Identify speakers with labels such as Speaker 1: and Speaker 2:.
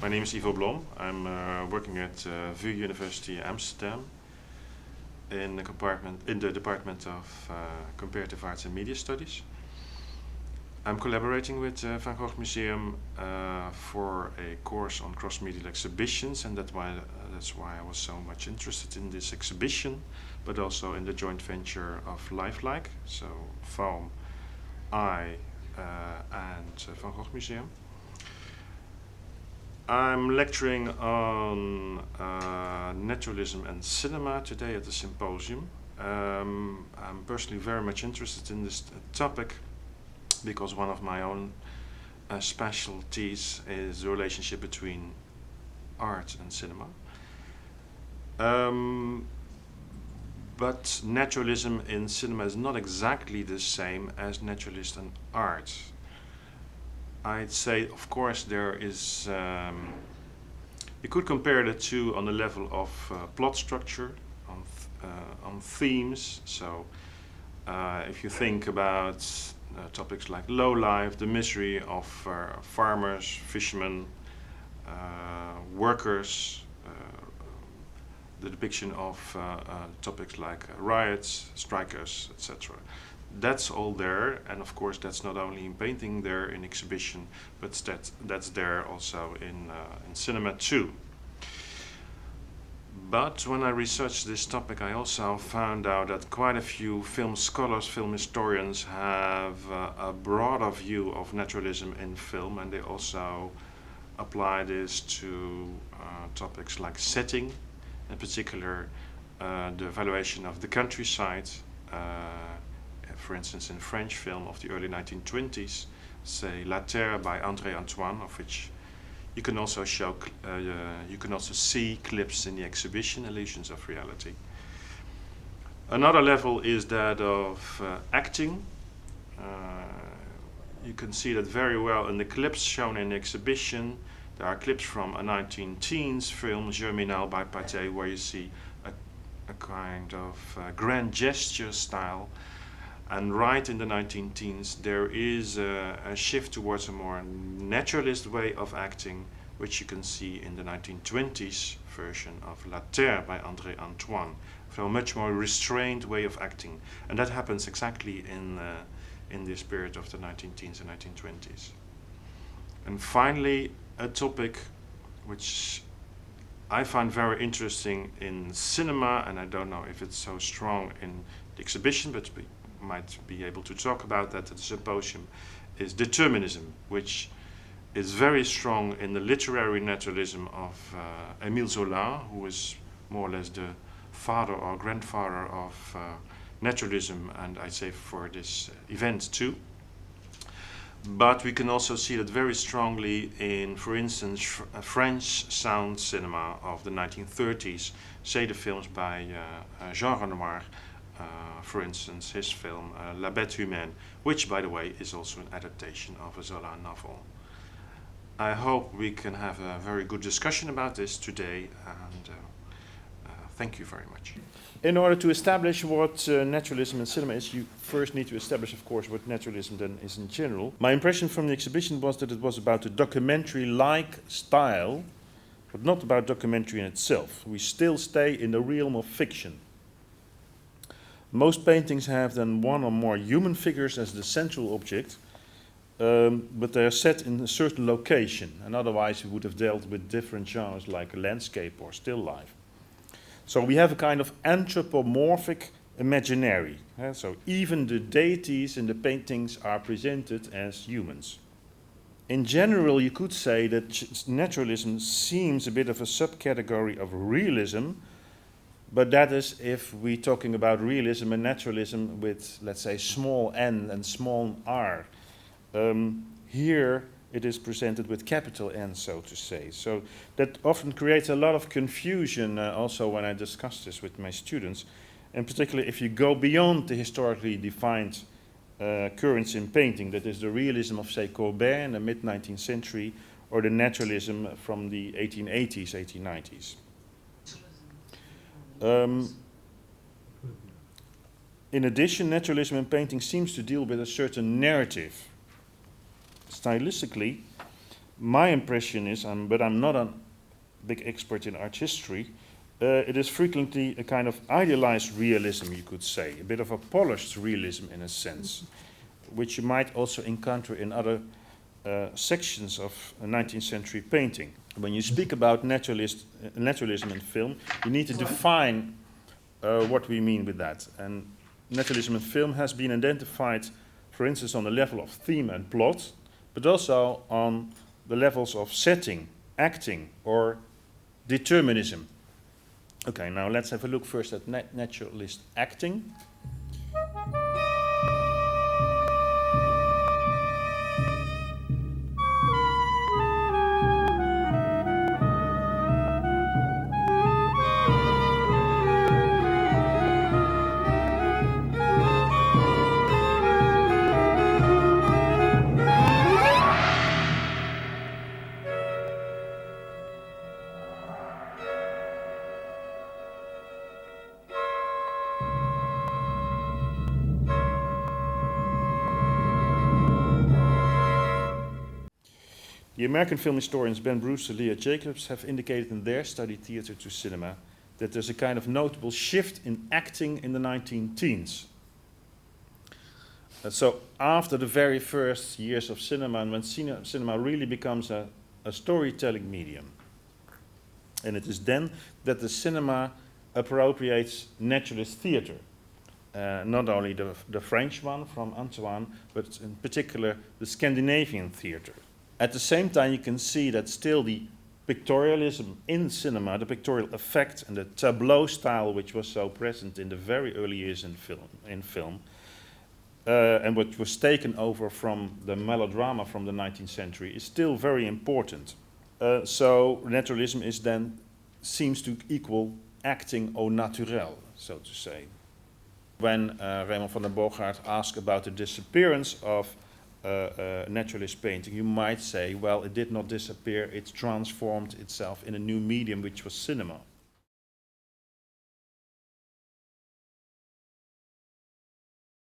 Speaker 1: My name is Ivo Blom. I'm working at University of Amsterdam in the department of Comparative Arts and Media Studies. I'm collaborating with Van Gogh Museum for a course on cross-media exhibitions, and that's why I was so much interested in this exhibition, but also in the joint venture of Lifelike, so Foam, I, and Van Gogh Museum. I'm lecturing on naturalism and cinema today at the symposium. I'm personally very much interested in this topic because one of my own specialties is the relationship between art and cinema. But naturalism in cinema is not exactly the same as naturalist in art. I'd say, of course, there is. You could compare the two on the level of plot structure, on themes. So, if you think about topics like low life, the misery of farmers, fishermen, workers, the depiction of topics like riots, strikers, etc. That's all there, and of course that's not only in painting there in exhibition, but that's there also in cinema too. But when I researched this topic, I also found out that quite a few film scholars, film historians have a broader view of naturalism in film, and they also apply this to topics like setting, in particular the evaluation of the countryside. For instance, in French film of the early 1920s, say La Terre by André Antoine, of which you can also see clips in the exhibition, Illusions of Reality. Another level is that of acting. You can see that very well in the clips shown in the exhibition. There are clips from a 19-teens film, Germinal by Pathé, where you see a kind of grand gesture style. And right in the 19-teens, there is a shift towards a more naturalist way of acting, which you can see in the 1920s version of La Terre by André Antoine. So a much more restrained way of acting. And that happens exactly in this period of the 19-teens and 1920s. And finally, a topic which I find very interesting in cinema, and I don't know if it's so strong in the exhibition, but we might be able to talk about that at the symposium, is determinism, which is very strong in the literary naturalism of Émile Zola, who is more or less the father or grandfather of naturalism, and I'd say for this event too. But we can also see that very strongly in, for instance, French sound cinema of the 1930s, say the films by Jean Renoir, for instance, his film La Bête Humaine, which, by the way, is also an adaptation of a Zola novel. I hope we can have a very good discussion about this today, and thank you very much.
Speaker 2: In order to establish what naturalism in cinema is, you first need to establish, of course, what naturalism then is in general. My impression from the exhibition was that it was about a documentary-like style, but not about documentary in itself. We still stay in the realm of fiction. Most paintings have then one or more human figures as the central object, but they are set in a certain location, and otherwise we would have dealt with different genres like landscape or still life. So we have a kind of anthropomorphic imaginary. So even the deities in the paintings are presented as humans. In general, you could say that naturalism seems a bit of a subcategory of realism, but that is if we're talking about realism and naturalism with, let's say, small n and small r. Here it is presented with capital N, so to say. So that often creates a lot of confusion also when I discuss this with my students. And particularly if you go beyond the historically defined currents in painting, that is the realism of, say, Courbet in the mid-19th century, or the naturalism from the 1880s, 1890s. In addition, naturalism in painting seems to deal with a certain narrative. Stylistically, my impression is, but I'm not a big expert in art history, it is frequently a kind of idealized realism, you could say, a bit of a polished realism in a sense, which you might also encounter in other sections of 19th century painting. When you speak about naturalism in film, you need to define what we mean with that. And naturalism in film has been identified, for instance, on the level of theme and plot, but also on the levels of setting, acting, or determinism. Okay, now let's have a look first at naturalist acting. The American film historians Ben Bruce and Leah Jacobs have indicated in their study Theatre to Cinema that there's a kind of notable shift in acting in the 19 teens. So after the very first years of cinema, and when cinema really becomes a storytelling medium, and it is then that the cinema appropriates naturalist theatre. Not only the French one from Antoine, but in particular the Scandinavian theatre. At the same time, you can see that still the pictorialism in cinema, the pictorial effect and the tableau style, which was so present in the very early years in film, and which was taken over from the melodrama from the 19th century, is still very important. So naturalism is then seems to equal acting au naturel, so to say. When Raymond van der Boogaard asked about the disappearance of naturalist painting, you might say, well, it did not disappear, it transformed itself in a new medium, which was cinema.